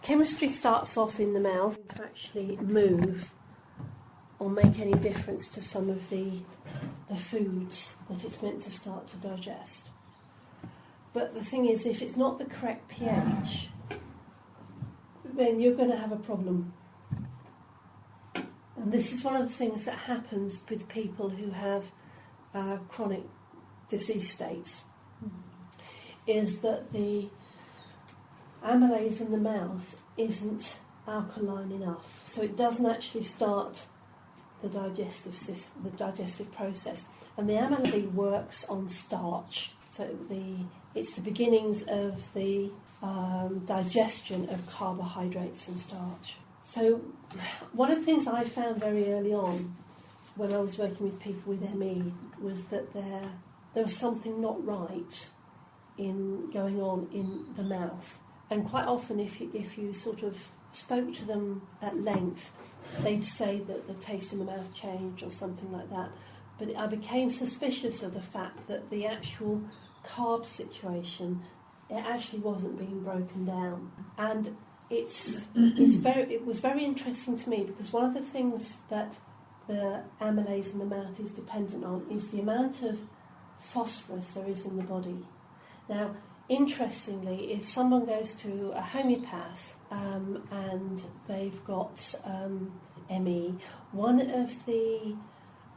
chemistry starts off in the mouth to actually move or make any difference to some of the foods that it's meant to start to digest. But the thing is, if it's not the correct pH, then you're going to have a problem. And this is one of the things that happens with people who have chronic disease states, is that the amylase in the mouth isn't alkaline enough, so it doesn't actually start the digestive process. And the amylase works on starch, so it's the beginnings of the digestion of carbohydrates and starch. So one of the things I found very early on when I was working with people with ME was that there was something not right going on in the mouth. And quite often if you sort of spoke to them at length, they'd say that the taste in the mouth changed or something like that. But I became suspicious of the fact that the actual carb situation, it actually wasn't being broken down. And it was very interesting to me, because one of the things that the amylase in the mouth is dependent on is the amount of phosphorus there is in the body. Now, interestingly, if someone goes to a homeopath and they've got ME, one of the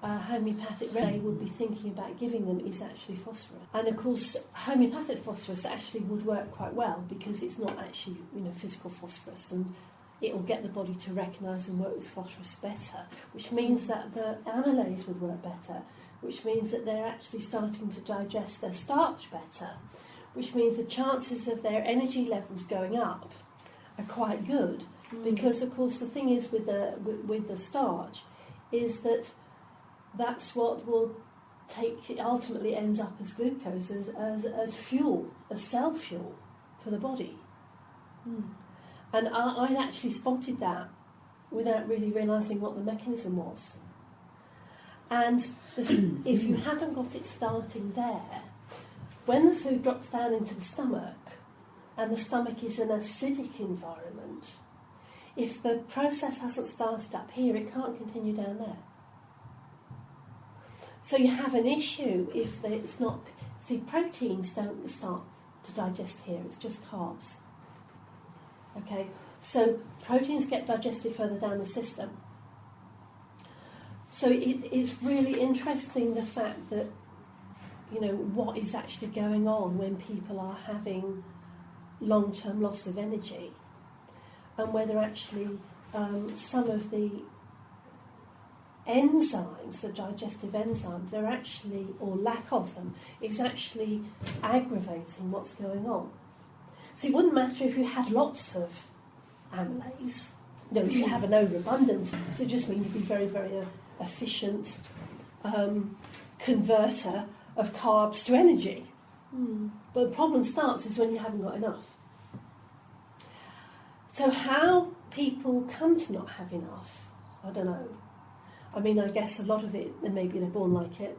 homeopathic they would be thinking about giving them is actually phosphorus. And of course, homeopathic phosphorus actually would work quite well, because it's not actually physical phosphorus, and it will get the body to recognise and work with phosphorus better, which means that the amylase would work better, which means that they're actually starting to digest their starch better, which means the chances of their energy levels going up are quite good, because of course the thing is with the starch is that that's what will it ultimately ends up as glucose, as fuel, as cell fuel for the body. And I'd actually spotted that without really realising what the mechanism was. And if you haven't got it starting there, when the food drops down into the stomach, and the stomach is an acidic environment, if the process hasn't started up here, it can't continue down there. So you have an issue if it's not... See, proteins don't start to digest here, it's just carbs. Okay, so proteins get digested further down the system. So it's really interesting, the fact that, what is actually going on when people are having long-term loss of energy, and whether actually some of the enzymes, the digestive enzymes, they're actually, or lack of them, is actually aggravating what's going on. So it wouldn't matter if you had lots of amylase. If you have an overabundance, so it just means you'd be very, very efficient converter of carbs to energy. But the problem starts is when you haven't got enough. So how people come to not have enough, I don't know. I mean, I guess a lot of it, maybe they're born like it,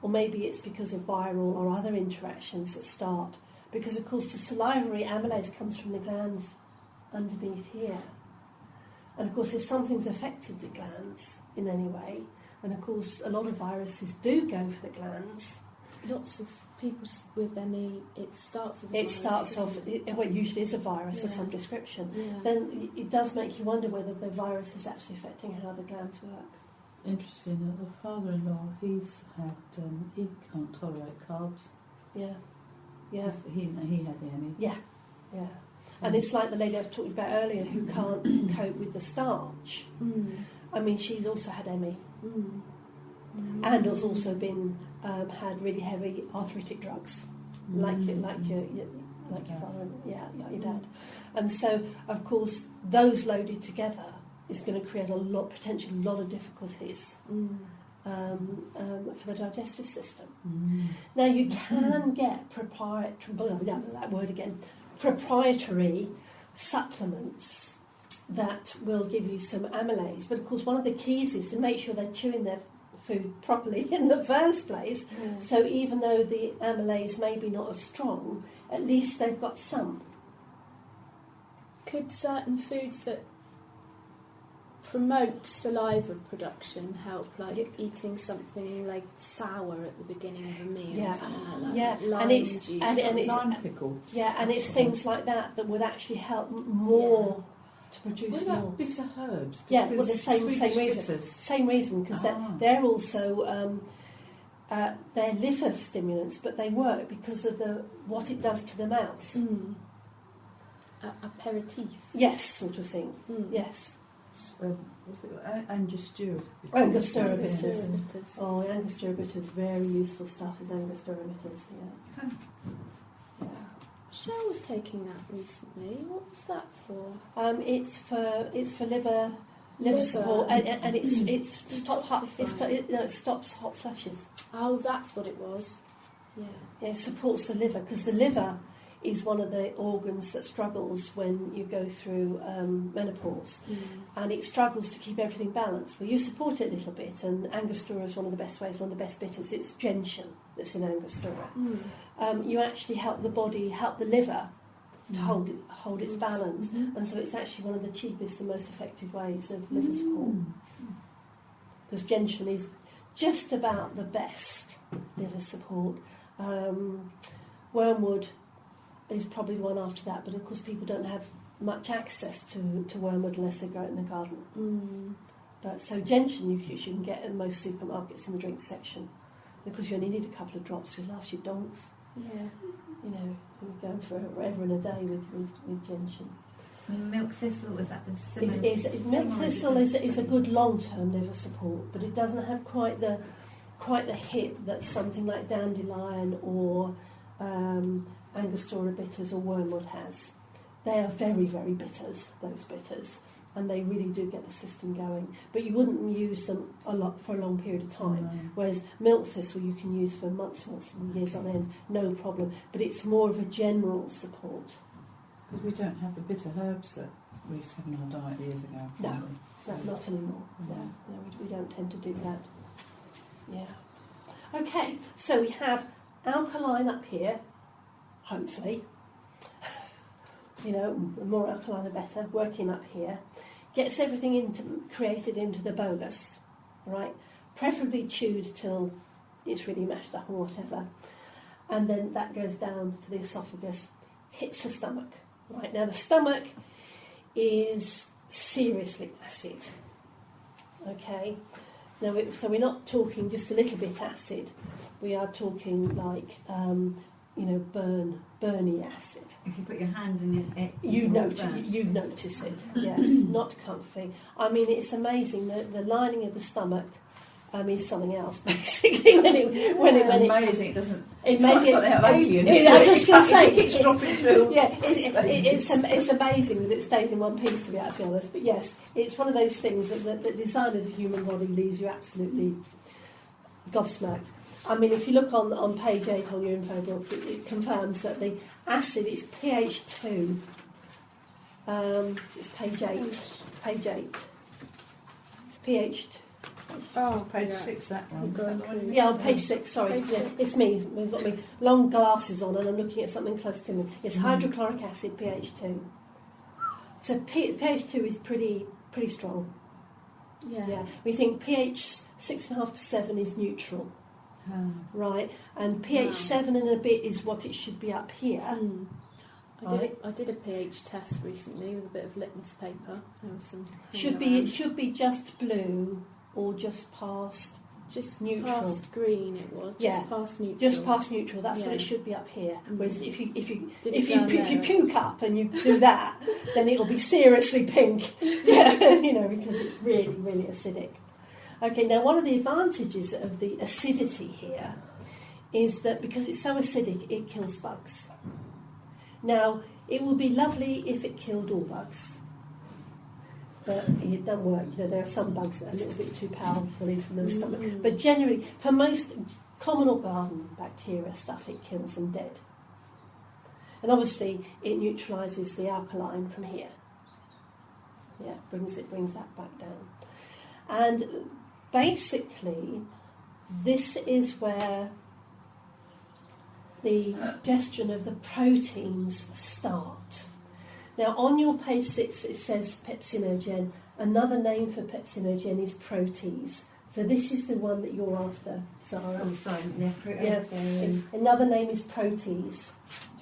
or maybe it's because of viral or other interactions that start. Because, of course, the salivary amylase comes from the glands underneath here. And, of course, if something's affected the glands in any way, and, of course, a lot of viruses do go for the glands. Lots of people with ME, it starts with a virus. It starts off, it usually is a virus of some description. Yeah. Then it does make you wonder whether the virus is actually affecting how the glands work. Interesting that the father-in-law, he can't tolerate carbs. Yeah. Yeah. He had ME. Yeah. Yeah. And it's like the lady I was talking about earlier who can't cope with the starch. I mean, she's also had ME. And has also been had really heavy arthritic drugs, like your father, your dad. And so, of course, those loaded together is going to create potentially a lot of difficulties for the digestive system. Now, you can get proprietary supplements that will give you some amylase, but of course one of the keys is to make sure they're chewing their food properly in the first place. So even though the amylase may be not as strong, at least they've got some. Could certain foods that promote saliva production help, like eating something like sour at the beginning of a meal or something like that? Yeah, like lime and it's juice. and it's lime pickle. yeah, and it's things like that would actually help more to produce What about more. bitter herbs? Yeah, well, Because the same Swedish reason. bitters. Same reason, because they're also they're liver stimulants, but they work because of what it does to the mouth. Aperitif. Yes, sort of thing. Yes. What's it? Angostura. Angostura Bitters. bitters. Oh, Angostura bitters, very useful stuff as Angostura bitters. Yeah. Yeah. Michelle was taking that recently. What was that for? It's for liver support, and it stops hot flushes. Oh, that's what it was. Yeah. Yeah, it supports the liver, because the liver is one of the organs that struggles when you go through menopause, and it struggles to keep everything balanced. Well, you support it a little bit, and Angostura is one of the best ways, one of the best bitters. It's gentian that's in Angostura. You actually help the body, help the liver to hold its balance, and so it's actually one of the cheapest and most effective ways of liver support. Because gentian is just about the best liver support. Wormwood is probably the one after that, but of course people don't have much access to wormwood unless they grow it in the garden. But so gentian you can get in most supermarkets in the drink section, because you only need a couple of drops to last you donks. Yeah. You know, you're going forever and a day with gentian. Milk thistle, is that the similar? Milk thistle is a good long-term liver support, but it doesn't have quite the hit that something like dandelion or Angostura bitters or wormwood has. They are very, very bitters, those bitters, and they really do get the system going. But you wouldn't use them a lot for a long period of time, whereas milk thistle you can use for months and years on end, no problem. But it's more of a general support. Because we don't have the bitter herbs that we used to have in our diet years ago. No, So not anymore. No, we don't tend to do that. Yeah. Okay, so we have alkaline up here, hopefully. You know, the more alkaline the better, working up here. Gets everything created into the bolus, right? Preferably chewed till it's really mashed up or whatever. And then that goes down to the esophagus, hits the stomach. Right, now the stomach is seriously acid. Okay, now so we're not talking just a little bit acid. We are talking like burny acid. If you put your hand in it, you notice it. Yes, not comfy. I mean, it's amazing that the lining of the stomach is something else, basically. amazing. It doesn't. It's like something out of Alien. I was just going to say, it keeps dropping through. Yeah, it's amazing that it stays in one piece, to be absolutely honest. But yes, it's one of those things that the design of the human body leaves you absolutely gobsmacked. I mean, if you look on page 8 on your info book, it confirms that the acid is pH 2. It's page 8. Page 8. It's pH 2. Oh, Page 6, that one. Is that the one? Yeah, on page 6, sorry. Page Yeah, 6. it's me. We've got my long glasses on and I'm looking at something close to me. It's hydrochloric acid, pH 2. So pH 2 is pretty strong. Yeah. We think pH 6.5 to 7 is neutral. Right, and pH 7 and a bit is what it should be up here. I did a pH test recently with a bit of litmus paper. There was some. It should be just blue or just past. Just neutral. Past green, it was. Just past neutral. Just past neutral. That's what it should be up here. Whereas if you puke up and you do that, then it'll be seriously pink. Yeah, because it's really, really acidic. Okay, now one of the advantages of the acidity here is that because it's so acidic, it kills bugs. Now, it would be lovely if it killed all bugs, but it doesn't work. There are some bugs that are a little bit too powerful in from the stomach. But generally, for most common or garden bacteria stuff, it kills them dead. And obviously, it neutralises the alkaline from here. Yeah, brings that back down. And basically, this is where the digestion of the proteins start. Now, on your page 6, it says Pepsinogen. Another name for Pepsinogen is protease. So this is the one that you're after, Zara. Oh, sorry. Yeah. Yeah. Another name is protease.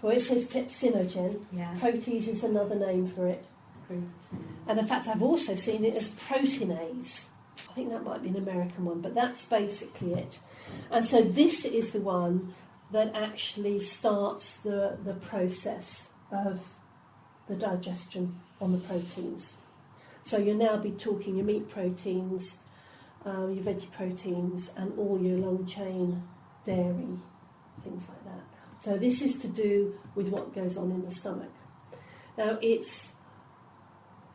So where it says Pepsinogen, Yeah. protease is another name for it. And in fact, I've also seen it as proteinase. I think that might be an American one, but that's basically it. And so this is the one that actually starts the process of the digestion on the proteins. So you'll now be talking your meat proteins, your veggie proteins, and all your long chain dairy, things like that. So this is to do with what goes on in the stomach. Now, it's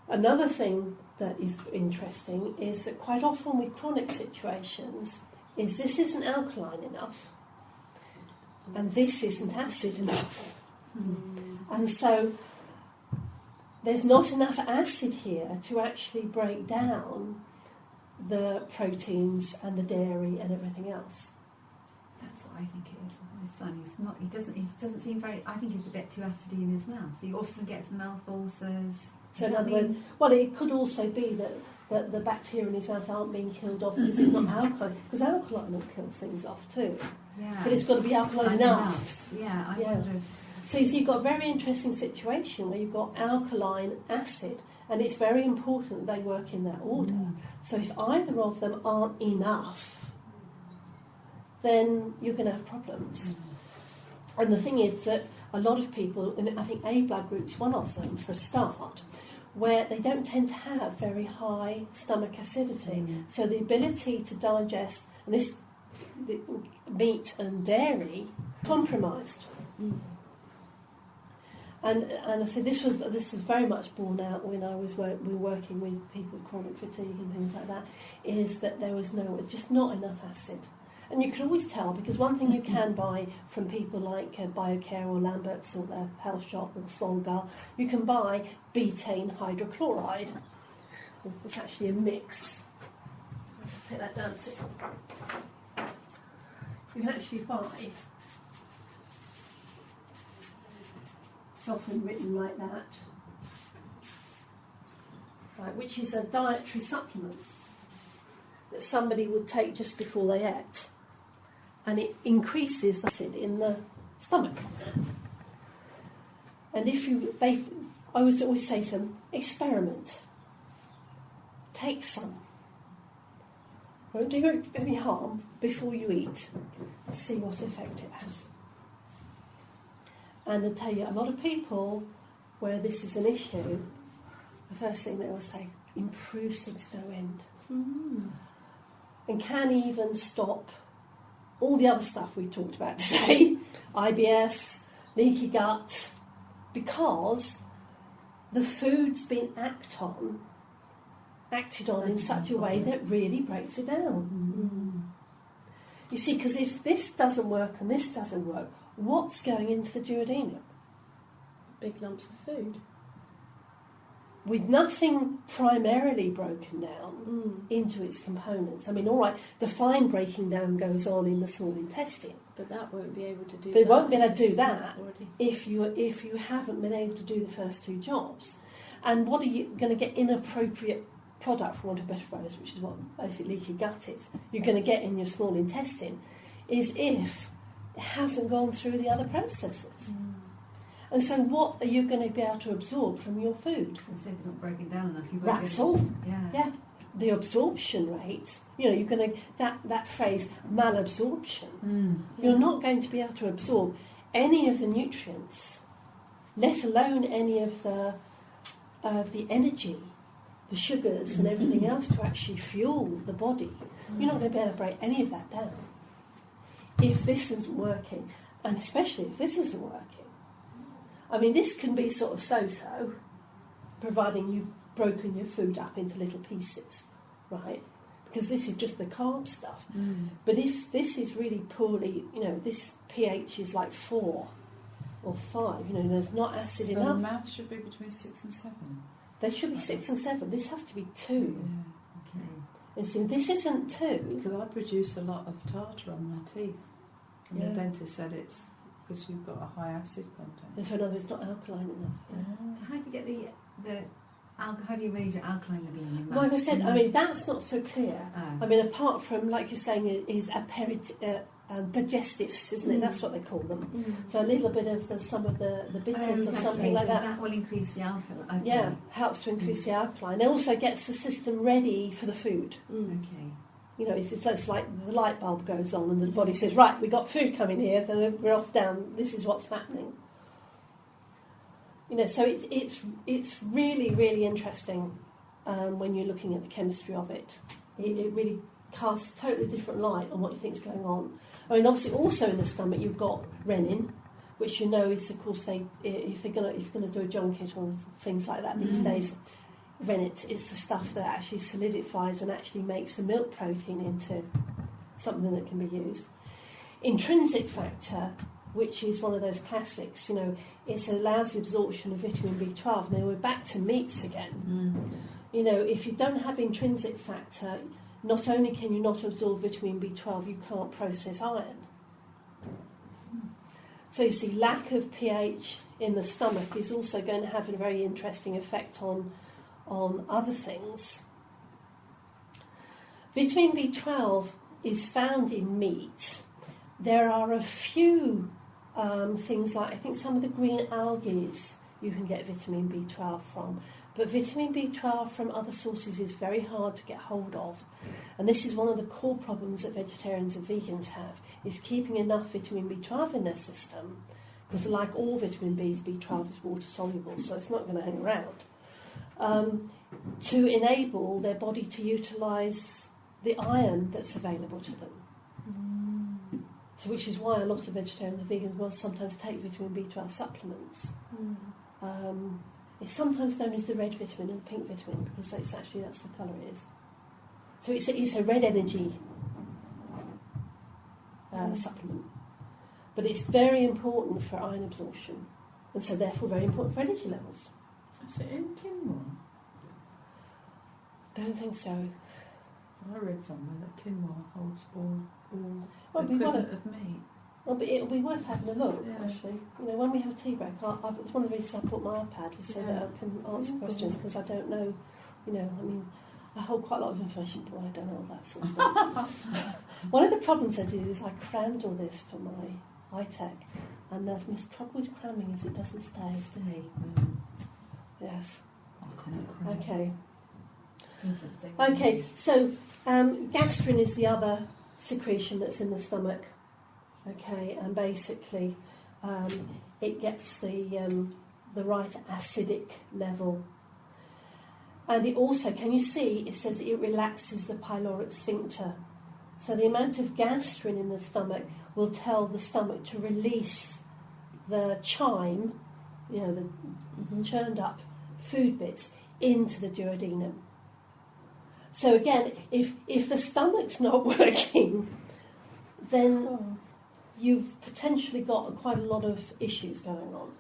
another thing that is interesting is that quite often with chronic situations is this isn't alkaline enough and this isn't acid enough. And so there's not enough acid here to actually break down the proteins and the dairy and everything else. That's what I think it is with my son. He's not. He doesn't seem very. I think he's a bit too acidy in his mouth. He often gets mouth ulcers. So in other words, well, it could also be that the bacteria in his mouth aren't being killed off because it's not alkaline. Because alkaline will kill things off too. Yeah. But it's got to be alkaline enough. Yeah, I Yeah. would have. So you see, you've got a very interesting situation where you've got alkaline acid, and it's very important that they work in that order. So if either of them aren't enough, then you're going to have problems. And the thing is that a lot of people, and I think A blood group's one of them for a start, where they don't tend to have very high stomach acidity. So the ability to digest the meat and dairy compromised. And I said this is very much borne out when I was we were working with people with chronic fatigue and things like that, is that there was just not enough acid. And you can always tell, because one thing you can buy from people like BioCare or Lambert's or their health shop or Solgar, you can buy betaine hydrochloride. It's actually a mix. I'll just take that down too. You can actually buy, it's often written like that, right, which is a dietary supplement that somebody would take just before they ate, and it increases the acid in the stomach. And I would always say to them, experiment, take some, won't do you any harm before you eat, and see what effect it has. And I tell you, a lot of people where this is an issue, the first thing they will say, improves things to no end. And can even stop all the other stuff we talked about today, IBS, leaky gut, because the food's been acted on in such a way that really breaks it down. You see, because if this doesn't work and this doesn't work, what's going into the duodenum? Big lumps of food. With nothing primarily broken down into its components. I mean, all right, the fine breaking down goes on in the small intestine. But that won't be able to do They that. won't be able to do that already. if you haven't been able to do the first two jobs. And what are you going to get inappropriate product, for want of a better phrase, which is what basically leaky gut is, you're going to get in your small intestine, is if it hasn't gone through the other processes. And so what are you going to be able to absorb from your food? If it's not broken down enough, you won't That's be able all. to- Yeah. The absorption rate, you're going to, that phrase, malabsorption, you're not going to be able to absorb any of the nutrients, let alone any of the energy, the sugars and everything else to actually fuel the body. You're not going to be able to break any of that down if this isn't working, and especially if this isn't working. I mean, this can be sort of so-so, providing you've broken your food up into little pieces, right? Because this is just the carb stuff. But if this is really poorly, this pH is like 4 or 5, there's not acid So the enough. mouth should be between 6 and 7. There should be 6 and 7. This has to be 2. Yeah. Okay. And so this isn't 2. Because I produce a lot of tartar on my teeth. And Yeah. the dentist said it's because you've got a high acid content. And so in other words, it's not alkaline enough. Yeah. So how do you get how do you raise your alkaline level in your mouth? Like I said, I mean, that's not so clear. Oh. I mean, apart from, like you're saying, is digestives, isn't it? That's what they call them. So a little bit of some of the bitters or something like that. That will increase the alkaline. Okay. Yeah, helps to increase the alkaline. It also gets the system ready for the food. Okay. You know, it's like the light bulb goes on and the body says, right, we've got food coming here, then we're off down, this is what's happening. You know, so it's really, really interesting when you're looking at the chemistry of it. It really casts a totally different light on what you think is going on. I mean, obviously, also in the stomach you've got renin, which you know is, of course, if you're going to do a junket or things like that these days, rennet is the stuff that actually solidifies and actually makes the milk protein into something that can be used. Intrinsic factor, which is one of those classics, you know, it allows the absorption of vitamin B12. Now we're back to meats again. You know, if you don't have intrinsic factor, not only can you not absorb vitamin B12, you can't process iron. So you see, lack of pH in the stomach is also going to have a very interesting effect on other things. Vitamin B12 is found in meat. There are a few things like, I think some of the green algae you can get vitamin B12 from, but vitamin B12 from other sources is very hard to get hold of. And this is one of the core problems that vegetarians and vegans have, is keeping enough vitamin B12 in their system, because like all vitamin Bs, B12 is water soluble, so it's not going to hang around, to enable their body to utilise the iron that's available to them. So which is why a lot of vegetarians and vegans will sometimes take vitamin B12 supplements. It's sometimes known as the red vitamin and the pink vitamin, because that's the colour it is. So it's a red energy supplement. But it's very important for iron absorption, and so therefore very important for energy levels. Is it in quinoa? Don't think so. I read somewhere that quinoa holds all Well, equivalent of meat. Well, but it'll be worth having a look, Yeah. actually. You know, when we have a tea break, it's one of the reasons I put my iPad, was so that I can answer questions, because I don't know, you know, I mean, I hold quite a lot of information, but I don't know all that sort of stuff. One of the problems I do is I crammed all this for my iTech, and the trouble with cramming is it doesn't stay. Yes. Okay. Okay, so gastrin is the other secretion that's in the stomach. Okay, and basically it gets the right acidic level. And it also, can you see, it says it relaxes the pyloric sphincter. So the amount of gastrin in the stomach will tell the stomach to release the chyme, you know, the churned up food bits, into the duodenum. So again, if the stomach's not working, then you've potentially got quite a lot of issues going on.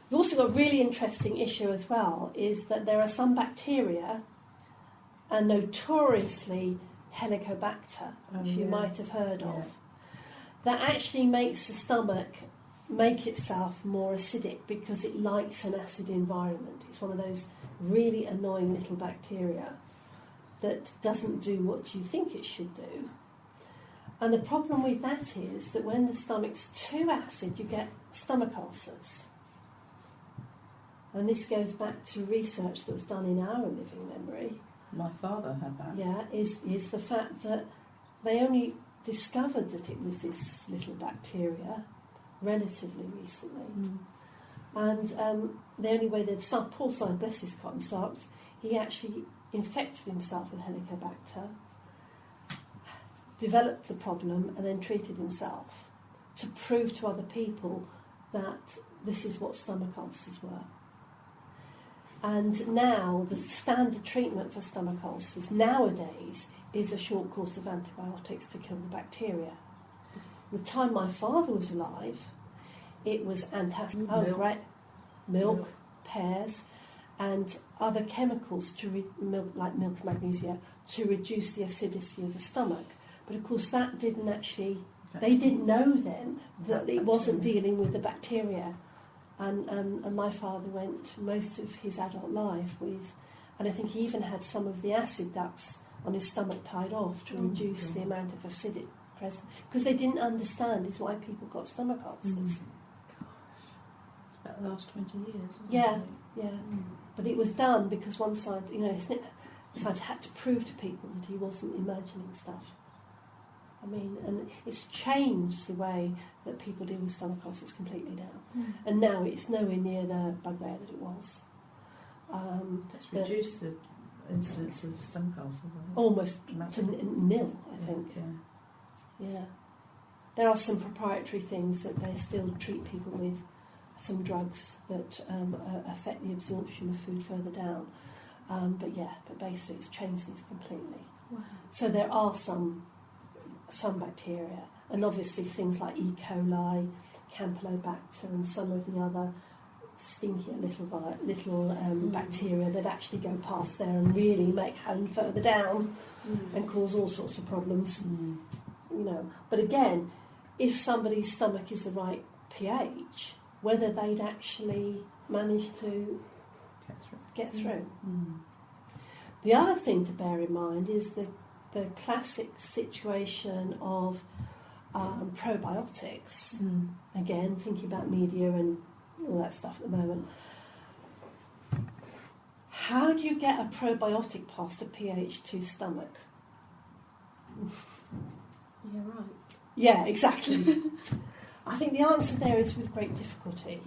You've also got a really interesting issue as well, is that there are some bacteria, and notoriously Helicobacter, which you might have heard of, that actually makes the stomach make itself more acidic because it likes an acid environment. It's one of those really annoying little bacteria that doesn't do what you think it should do. And the problem with that is that when the stomach's too acid, you get stomach ulcers. And this goes back to research that was done in our living memory. My father had that. Yeah, is the fact that they only discovered that it was this little bacteria relatively recently. And the only way that poor son, bless his cotton socks, he actually infected himself with Helicobacter, developed the problem, and then treated himself to prove to other people that this is what stomach ulcers were. And now the standard treatment for stomach ulcers nowadays is a short course of antibiotics to kill the bacteria. The time my father was alive, it was antacid, milk, pears, and other chemicals like milk magnesia to reduce the acidity of the stomach. But of course that didn't actually They didn't know then that it wasn't dealing with the bacteria. And my father went most of his adult life with, and I think he even had some of the acid ducts on his stomach tied off to reduce the amount of acidic present, because they didn't understand is why people got stomach ulcers. Gosh. About the last 20 years, isn't Yeah, it? yeah. But it was done because one side, side had to prove to people that he wasn't imagining stuff. I mean, and it's changed the way that people deal with stomach ulcers completely now. And now it's nowhere near the bugbear that it was. It's reduced the incidence of stomach ulcers, I think. Almost to nil, I think. Yeah. There are some proprietary things that they still treat people with, some drugs that affect the absorption of food further down. But basically it's changed things completely. Wow. So there are some bacteria, and obviously things like E. coli, Campylobacter, and some of the other stinkier little bacteria that actually go past there and really make home further down and cause all sorts of problems. But again, if somebody's stomach is the right pH, whether they'd actually manage to get through. The other thing to bear in mind is the classic situation of probiotics. Again, thinking about media and all that stuff at the moment. How do you get a probiotic past a pH 2 stomach? Yeah, right. Yeah, exactly. I think the answer there is with great difficulty.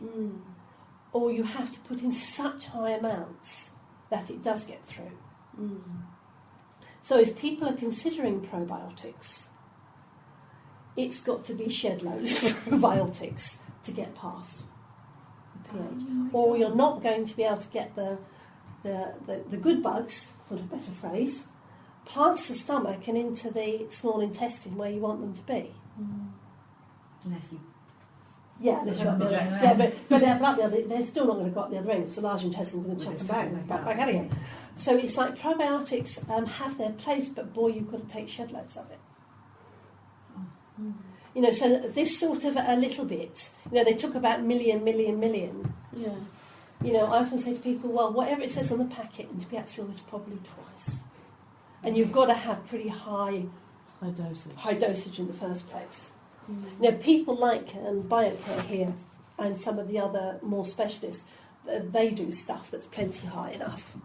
Or you have to put in such high amounts that it does get through. So if people are considering probiotics, it's got to be shed loads of probiotics to get past the pH. Or you're not going to be able to get the good bugs, for a better phrase, past the stomach and into the small intestine where you want them to be. Unless you... Yeah, unless you're up the other end. Yeah, but they're still not going to go up the other end because the large intestine is going to chuck them back out again. So it's like probiotics have their place, but boy, you've got to take shed loads of it. So this sort of a little bit, they talk about million. Yeah. I often say to people, well, whatever it says on the packet, and to be absolutely honest, probably twice. And you've got to have pretty high dosage in the first place. People like BioCare here and some of the other more specialists, they do stuff that's plenty high enough.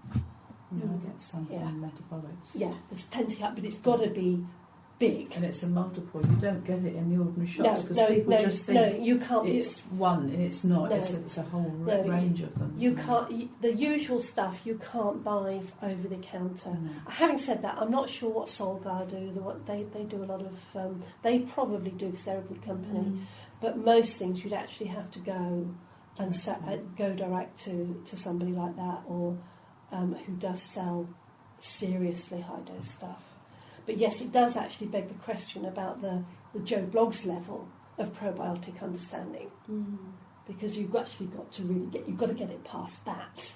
I get something in metabolics. Yeah, there's plenty high, but it's got to be big. And it's a multiple. You don't get it in the ordinary shops because people just think you can't, it's one, and it's not. No, it's a whole range of them. You can't. The usual stuff you can't buy over the counter. Having said that, I'm not sure what Solgar do. They do a lot of. They probably do because they're a good company. But most things you'd actually have to go and go direct to somebody like that, or who does sell seriously high dose stuff. But yes, it does actually beg the question about the Joe Bloggs level of probiotic understanding, because you've actually got to you've got to get it past that,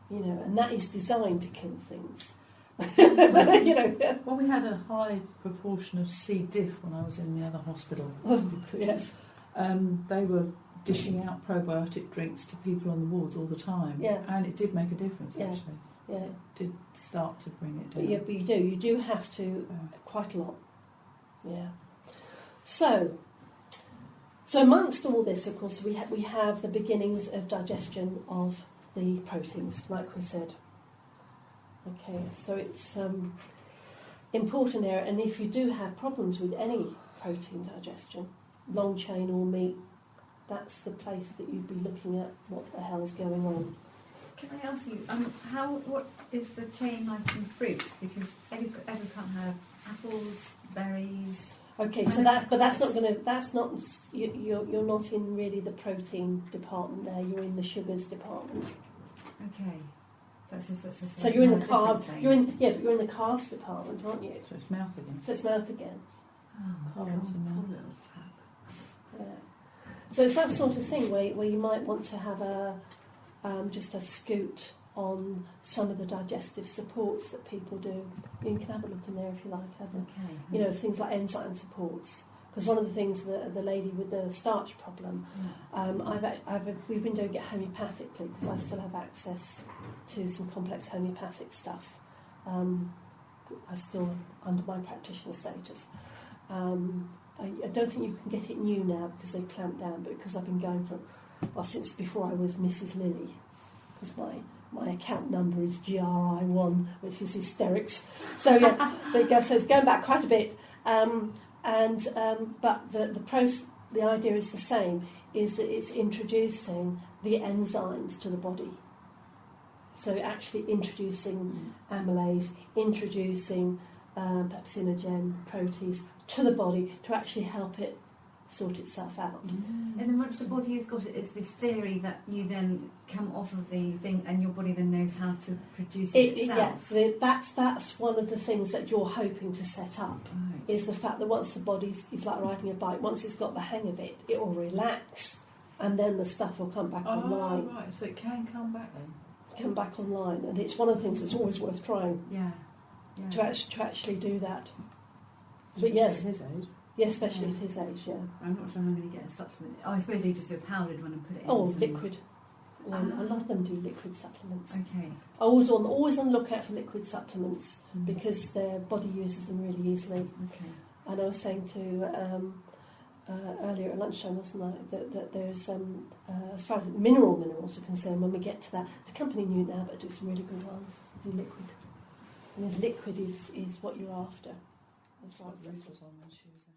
and that is designed to kill things. Well, we had a high proportion of C. diff when I was in the other hospital. Yes. They were dishing out probiotic drinks to people on the wards all the time, and it did make a difference actually. Yeah, it did start to bring it down. But you do have to quite a lot. Yeah. So amongst all this, of course, we have the beginnings of digestion of the proteins, like we said. Okay, so it's important area, and if you do have problems with any protein digestion, long chain or meat, that's the place that you'd be looking at what the hell's going on. Can I ask you, what is the chain like in fruits? Because every can't have apples, berries. Okay, so you're not in really the protein department there. You're in the sugars department. Okay, so you're in the carb. You're in the carbs department, aren't you? So it's mouth again. Oh, Carbs and poor mouth. little chap. Yeah. So it's that sort of thing where you might want to have just a scoot on some of the digestive supports that people do. You can have a look in there if you like, Heather. Okay. You know, things like enzyme supports. Because one of the things, the lady with the starch problem, we've been doing it homeopathically because I still have access to some complex homeopathic stuff. I still under my practitioner status. I don't think you can get it new now because they clamped down, but because I've been going since before I was Mrs. Lily, because my account number is GRI1, which is hysterics. So yeah, there you go. So it's going back quite a bit. But the idea is the same, is that it's introducing the enzymes to the body. So actually introducing amylase, introducing pepsinogen, protease to the body to actually help it sort itself out. And then once the body has got it, it's this theory that you then come off of the thing and your body then knows how to produce it itself. Yeah, that's one of the things that you're hoping to set up, is the fact that once the body's like riding a bike, once it's got the hang of it, it will relax and then the stuff will come back online. Right, so it can come back then? Come back online, and it's one of the things that's always worth trying. Yeah. To actually do that. But yes, at his age. Yeah, especially at his age, yeah. I'm not sure I'm going to get a supplement. I suppose they just do a powdered one and put it in. Oh, liquid. A lot of them do liquid supplements. Okay. Always on the lookout for liquid supplements because their body uses them really easily. Okay. And I was saying to earlier at lunchtime, wasn't I, that there's as far as minerals are concerned, when we get to that, the company knew now, but do some really good ones. Do liquid, and if liquid is what you're after. That's what Ruth was on when she was